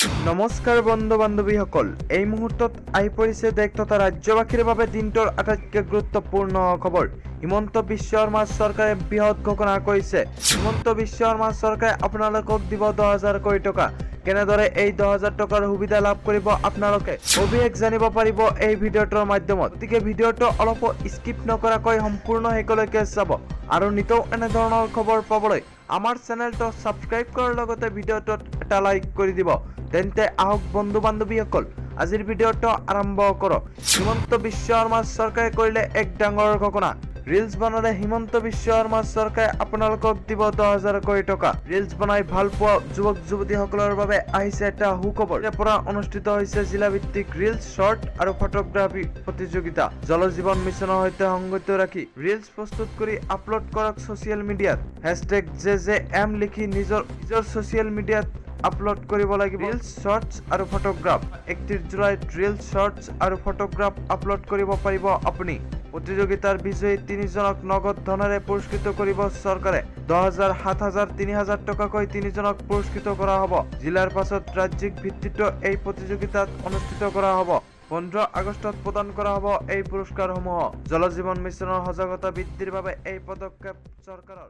নমস্কাৰ বন্ধু বান্ধৱীসকল, এই মুহূৰ্তত আহি পৰিছে দেশ তথা ৰাজ্যবাসীৰ বাবে দিনটোৰ আটাইতকৈ গুৰুত্বপূৰ্ণ খবৰ। হিমন্ত বিশ্ব শৰ্মা চৰকাৰে বৃহৎ ঘোষণা কৰিছে। হিমন্ত বিশ্ব শৰ্মা চৰকাৰে আপোনালোকক দিব 10,000 কোটি টকা। কেনেদৰে এই 10,000 টকাৰ সুবিধা লাভ কৰিব আপোনালোকে অভিষেক জানিব পাৰিব এই ভিডিঅ'টোৰ মাধ্যমত। গতিকে ভিডিঅ'টো অলপো স্কিপ নকৰাকৈ সম্পূৰ্ণ শেষলৈকে চাব আৰু নিতৌ এনেধৰণৰ খবৰ পাবলৈ আমাৰ চেনেলটো ছাবস্ক্ৰাইব কৰাৰ লগতে ভিডিঅ'টোত এটা লাইক কৰি দিব। তেন্তে আহক বন্ধু বান্ধৱীসকল, আজিৰ ভিডিঅ'টো আৰম্ভ কৰক। হিমন্ত বিশ্ব শৰ্মা চৰকাৰে কৰিলে এক ডাঙৰ ঘোষণা। ৰিলছ বনালে হিমন্ত বিশ্ব শৰ্মা চৰকাৰে আপোনালোকক দিব 10,000 কোটি টকা। ৰিলছ বনাই ভাল পোৱা যুৱক যুৱতীসকলৰ বাবে আহিছে এটা সুখবৰ। ইয়াৰ পৰা অনুষ্ঠিত হৈছে জিলাভিত্তিক ৰিলছ, শৰ্ট আৰু ফটোগ্ৰাফী প্ৰতিযোগিতা। জল জীৱন মিছনৰ সৈতে সংগতি ৰাখি ৰিলছ প্ৰস্তুত কৰি আপলোড কৰক ছচিয়েল মিডিয়াত। #JJM লিখি নিজৰ ছচিয়েল মিডিয়াত আপলোড কৰিব লাগিব ৰিলছ, শৰ্টছ আৰু ফটোগ্ৰাফ। 31 জুলাইত ৰিলছ, শৰ্টছ আৰু ফটোগ্ৰাফ আপলোড কৰিব পাৰিব আপুনি। প্ৰতিযোগিতাৰ বিজয়ী 3জনক নগদ ধনেৰে পুৰস্কৃত কৰিব চৰকাৰে। 10,000, 7,000, 3,000 টকাকৈ 3জনক পুৰস্কৃত কৰা হ'ব। জিলাৰ পাছত ৰাজ্যিক ভিত্তিতো এই প্ৰতিযোগিতাত অনুষ্ঠিত কৰা হ'ব। 15 আগষ্টত প্ৰদান কৰা হ'ব এই পুৰস্কাৰসমূহ। জল জীৱন মিছনৰ সজাগতা বৃদ্ধিৰ বাবে এই পদক্ষেপ চৰকাৰৰ।